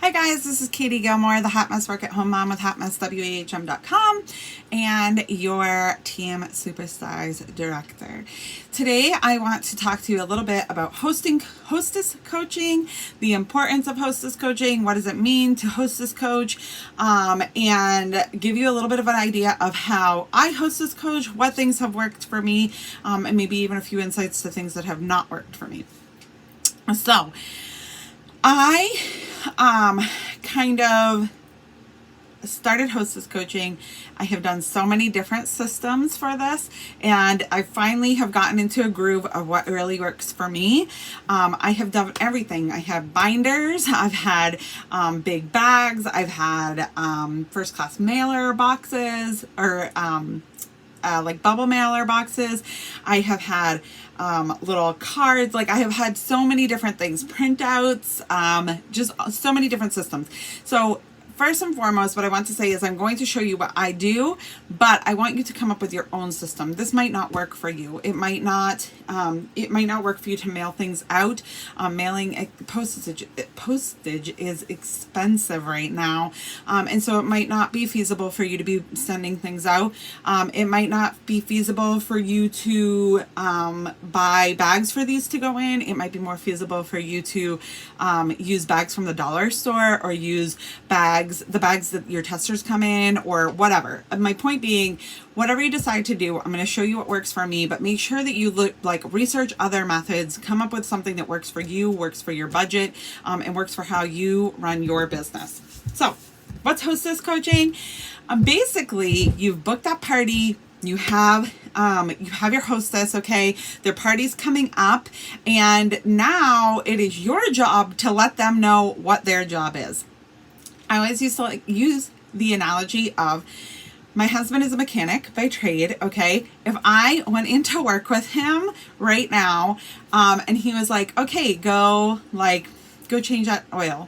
Hi guys, this is Katie Gilmore, the Hot Mess Work at Home Mom with HotMessWAHM.com and your Team Superstars Director. Today I want to talk to you a little bit about hostess coaching, the importance of hostess coaching, what does it mean to hostess coach, and give you a little bit of an idea of how I hostess coach, what things have worked for me, and maybe even a few insights to things that have not worked for me. So, I kind of started hostess coaching. I have done so many different systems for this, and I finally have gotten into a groove of what really works for me. I have done everything. I have binders, I've had big bags, I've had first class mailer boxes, or like bubble mailer boxes. I have had little cards. Like, I have had so many different things, printouts, just so many different systems. So first and foremost, what I want to say is I'm going to show you what I do, but I want you to come up with your own system. This might not work for you. It might not work for you to mail things out. Mailing postage is expensive right now. And so it might not be feasible for you to be sending things out. It might not be feasible for you to buy bags for these to go in. It might be more feasible for you to use bags from the dollar store, or use the bags that your testers come in, or whatever. My point being, whatever you decide to do, I'm going to show you what works for me, but make sure that you research other methods, come up with something that works for you, works for your budget, and works for how you run your business. So, what's hostess coaching? Basically, you've booked that party. You have your hostess, okay? Their party's coming up, and now it is your job to let them know what their job is. I always used to use the analogy of, my husband is a mechanic by trade, okay? If I went into work with him right now, and he was like, okay, go change that oil,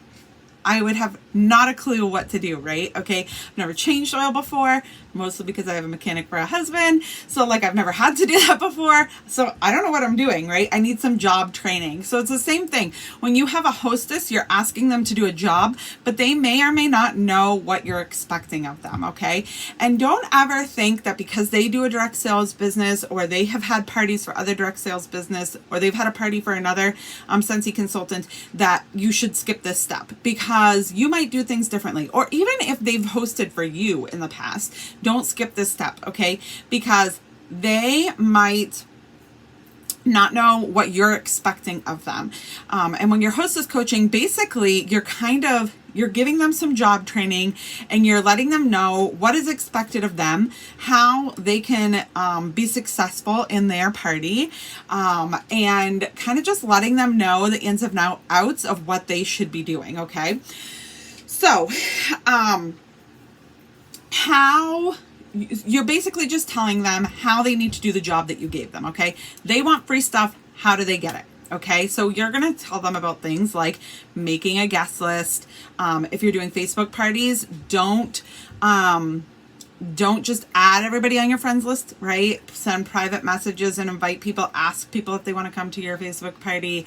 I would have not a clue what to do, right? Okay, I've never changed oil before, mostly because I have a mechanic for a husband. So I've never had to do that before. So I don't know what I'm doing, right? I need some job training. So it's the same thing. When you have a hostess, you're asking them to do a job, but they may or may not know what you're expecting of them, okay? And don't ever think that because they do a direct sales business, or they have had parties for other direct sales business, or they've had a party for another Scentsy consultant, that you should skip this step, because you might do things differently. Or even if they've hosted for you in the past, don't skip this step, okay? Because they might not know what you're expecting of them. And when you're hostess coaching, basically you're giving them some job training, and you're letting them know what is expected of them, how they can be successful in their party, and kind of just letting them know the ins and outs of what they should be doing, okay? So, you're basically just telling them how they need to do the job that you gave them, okay? They want free stuff. How do they get it? Okay, so you're going to tell them about things like making a guest list. If you're doing Facebook parties, don't just add everybody on your friends list, right? Send private messages and invite people, ask people if they want to come to your Facebook party.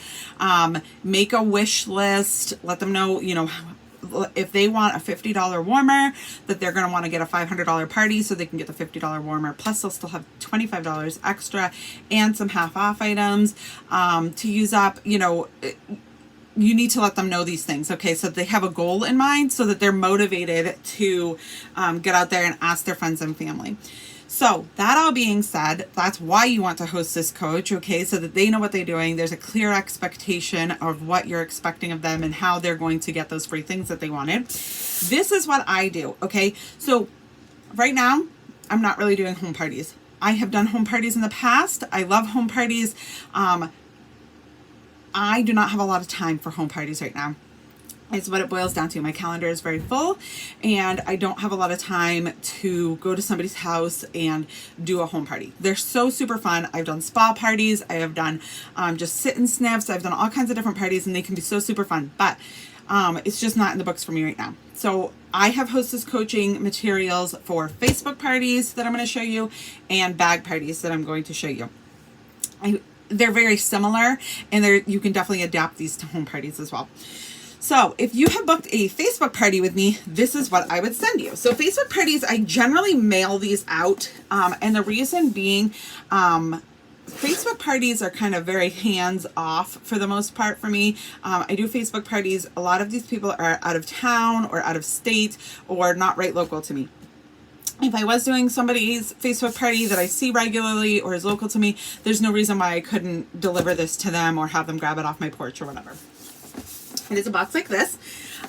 Make a wish list, let them know, if they want a $50 warmer, that they're going to want to get a $500 party, so they can get the $50 warmer. Plus, they'll still have $25 extra and some half off items to use up. You need to let them know these things, okay? So they have a goal in mind, so that they're motivated to get out there and ask their friends and family. So that all being said, that's why you want to hostess coach, okay? So that they know what they're doing. There's a clear expectation of what you're expecting of them and how they're going to get those free things that they wanted. This is what I do, okay? So right now, I'm not really doing home parties. I have done home parties in the past. I love home parties. I do not have a lot of time for home parties right now. It's what it boils down to. My calendar is very full, and I don't have a lot of time to go to somebody's house and do a home party. They're so super fun. I've done spa parties. I have done just sit and sniffs. I've done all kinds of different parties, and they can be so super fun, but it's just not in the books for me right now. So I have hostess coaching materials for Facebook parties that I'm going to show you, and bag parties that I'm going to show you. They're very similar, and you can definitely adapt these to home parties as well. So if you have booked a Facebook party with me, this is what I would send you. So Facebook parties, I generally mail these out. And the reason being, Facebook parties are kind of very hands off for the most part for me. I do Facebook parties. A lot of these people are out of town or out of state or not right local to me. If I was doing somebody's Facebook party that I see regularly or is local to me, there's no reason why I couldn't deliver this to them or have them grab it off my porch or whatever. It is a box like this.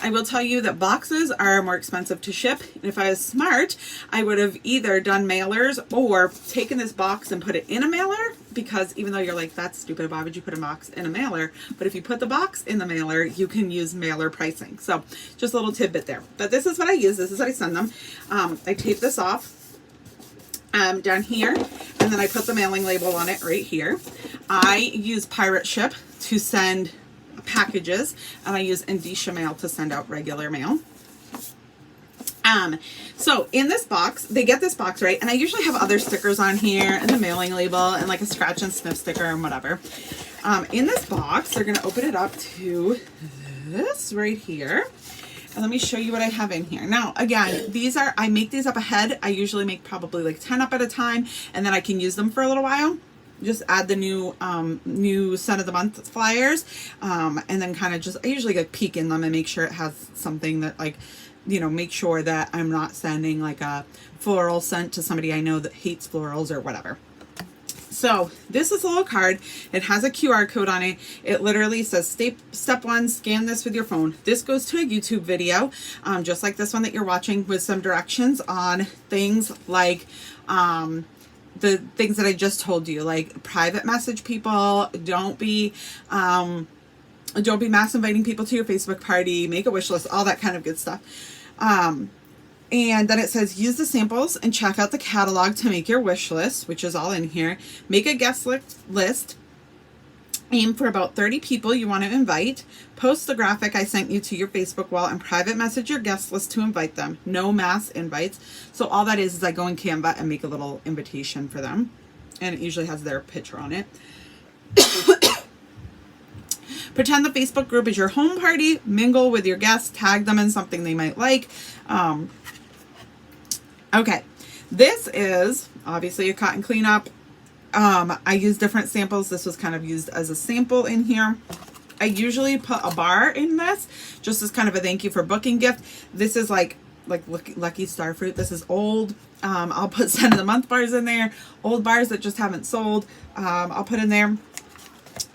I will tell you that boxes are more expensive to ship. And if I was smart, I would have either done mailers or taken this box and put it in a mailer, because even though you're like, that's stupid, why would you put a box in a mailer? But if you put the box in the mailer, you can use mailer pricing. So just a little tidbit there. But this is what I use. This is what I send them. I tape this off down here, and then I put the mailing label on it right here. I use pirate ship to send packages, and I use Indicia mail to send out regular mail. So in this box, they get this box, right? And I usually have other stickers on here and the mailing label and like a scratch and sniff sticker and whatever. In this box, they're going to open it up to this right here. And let me show you what I have in here. Now, again, I make these up ahead. I usually make probably like 10 up at a time, and then I can use them for a little while. Just add the new scent of the month flyers, and then kind of just, I usually like peek in them and make sure it has something that, like, you know, make sure that I'm not sending like a floral scent to somebody I know that hates florals or whatever. So this is a little card. It has a QR code on it. It literally says step 1, scan this with your phone. This goes to a YouTube video, just like this one that you're watching, with some directions on things like the things that I just told you, like private message people, don't be mass inviting people to your Facebook party, make a wish list, all that kind of good stuff. And then it says use the samples and check out the catalog to make your wish list, which is all in here. Make a guest list. Aim for about 30 people you want to invite. Post the graphic I sent you to your Facebook wall and private message your guest list to invite them. No mass invites. So all that is I go in Canva and make a little invitation for them. And it usually has their picture on it. Pretend the Facebook group is your home party. Mingle with your guests. Tag them in something they might like. Okay. This is obviously a cotton cleanup. I use different samples. This was kind of used as a sample in here. I usually put a bar in this just as kind of a thank you for booking gift. This is like Lucky Star Fruit. This is old. I'll put scent of the month bars in there. Old bars that just haven't sold. I'll put in there.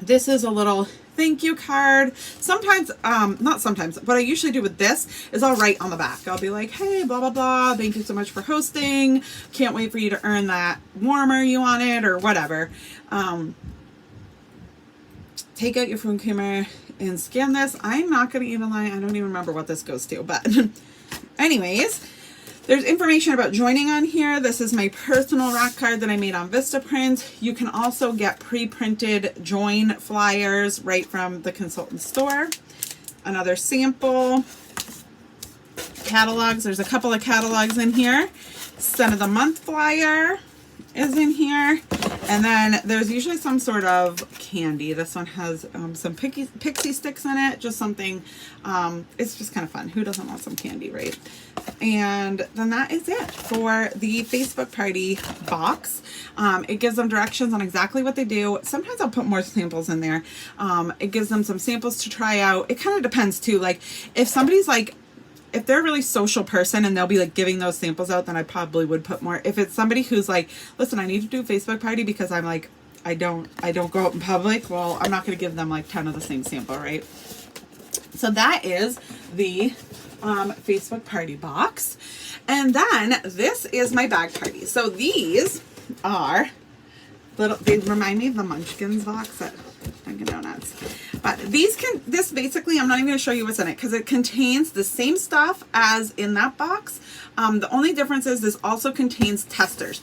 This is a little thank you card. Sometimes, not sometimes, what I usually do with this is I'll write on the back. I'll be like, hey, blah, blah, blah. Thank you so much for hosting. Can't wait for you to earn that warmer you wanted or whatever. Take out your phone camera and scan this. I'm not going to even lie. I don't even remember what this goes to, but anyways, there's information about joining on here. This is my personal rack card that I made on Vistaprint. You can also get pre-printed join flyers right from the consultant store. Another sample. Catalogs. There's a couple of catalogs in here. Scent of the month flyer is in here. And then there's usually some sort of candy. This one has some pixie sticks in it. Just something, it's just kind of fun. Who doesn't want some candy, right? And then that is it for the Facebook party box. It gives them directions on exactly what they do. Sometimes I'll put more samples in there. It gives them some samples to try out. It kind of depends too. Like if somebody's like, if they're a really social person and they'll be like giving those samples out, then I probably would put more. If it's somebody who's like, listen, I need to do a Facebook party because I'm like, I don't go out in public. Well, I'm not going to give them like 10 of the same sample, right? So that is the Facebook party box. And then this is my bag party. So these are little, they remind me of the Munchkins box at Dunkin' Donuts. But this basically, I'm not even going to show you what's in it because it contains the same stuff as in that box. The only difference is this also contains testers.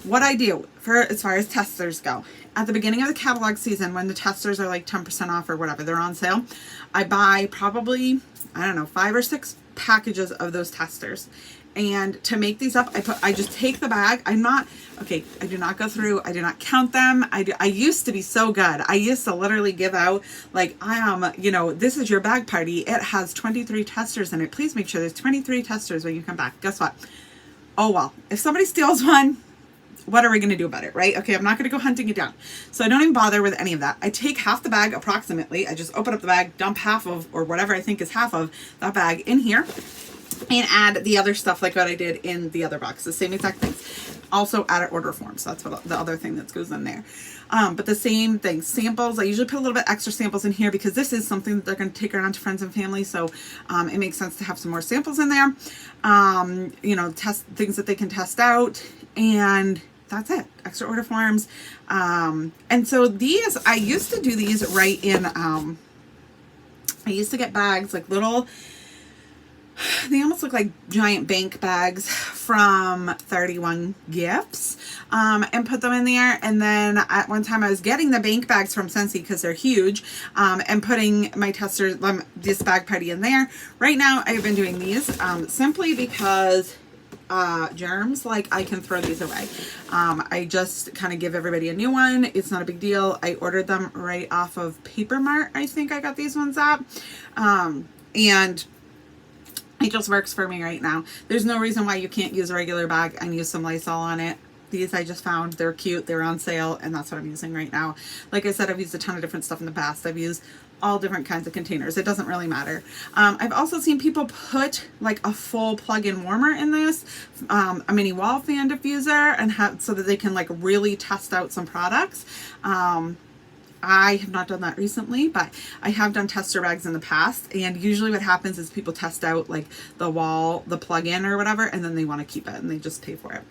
What I do for as far as testers go, at the beginning of the catalog season when the testers are like 10% off or whatever, they're on sale, I buy probably, I don't know, 5 or 6 packages of those testers. And to make these up, I just take the bag. I do not go through, I do not count them. I used to be so good. I used to literally give out, like, this is your bag party. It has 23 testers in it. Please make sure there's 23 testers when you come back. Guess what? Oh, well, if somebody steals one, what are we going to do about it, right? Okay, I'm not going to go hunting it down. So I don't even bother with any of that. I take half the bag approximately. I just open up the bag, dump half of, or whatever I think is half of that bag in here, and add the other stuff like what I did in the other box, the same exact things. Also add an order form, so that's what the other thing that goes in there. But the same thing, samples, I usually put a little bit extra samples in here because this is something that they're going to take around to friends and family, so it makes sense to have some more samples in there. Test things that they can test out, and that's it. Extra order forms. And so these, I used to do these right in, I used to get bags, like little, they almost look like giant bank bags from 31 Gifts, and put them in there. And then at one time I was getting the bank bags from Scentsy because they're huge, and putting my testers, this bag party in there. Right now I've been doing these simply because germs, like, I can throw these away. I just kind of give everybody a new one. It's not a big deal. I ordered them right off of Paper Mart. I think I got these ones at, and it just works for me right now. There's no reason why you can't use a regular bag and use some Lysol on it. These I just found, they're cute, they're on sale, and that's what I'm using right now. Like I said, I've used a ton of different stuff in the past. I've used all different kinds of containers. It doesn't really matter. I've also seen people put like a full plug-in warmer in this, a mini wall fan diffuser, and have, so that they can like really test out some products. I have not done that recently, but I have done tester bags in the past, and usually what happens is people test out like the wall, the plug-in or whatever, and then they want to keep it and they just pay for it.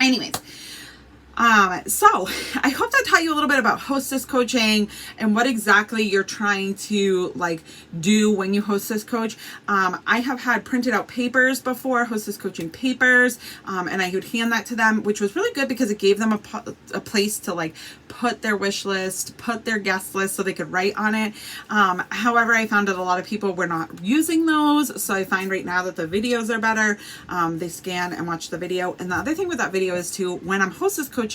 Anyways, so I hope that taught you a little bit about hostess coaching and what exactly you're trying to like do when you hostess coach. I have had printed out papers before, hostess coaching papers, and I would hand that to them, which was really good because it gave them a place to like put their wish list, put their guest list so they could write on it. However, I found that a lot of people were not using those. So I find right now that the videos are better. They scan and watch the video. And the other thing with that video is too, when I'm hostess coaching,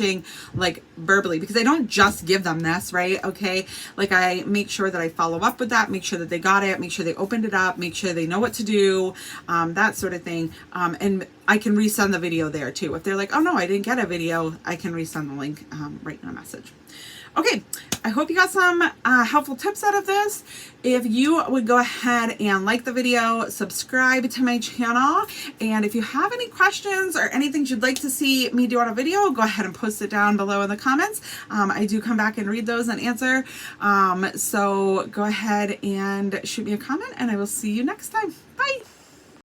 like verbally, because I don't just give them this, right? Okay. Like I make sure that I follow up with that, make sure that they got it, make sure they opened it up, make sure they know what to do, that sort of thing. And I can resend the video there too. If they're like, oh no, I didn't get a video, I can resend the link right in a message. Okay, I hope you got some helpful tips out of this. If you would go ahead and like the video, subscribe to my channel, and if you have any questions or anything you'd like to see me do on a video, go ahead and post it down below in the comments. I do come back and read those and answer. So go ahead and shoot me a comment, and I will see you next time. Bye.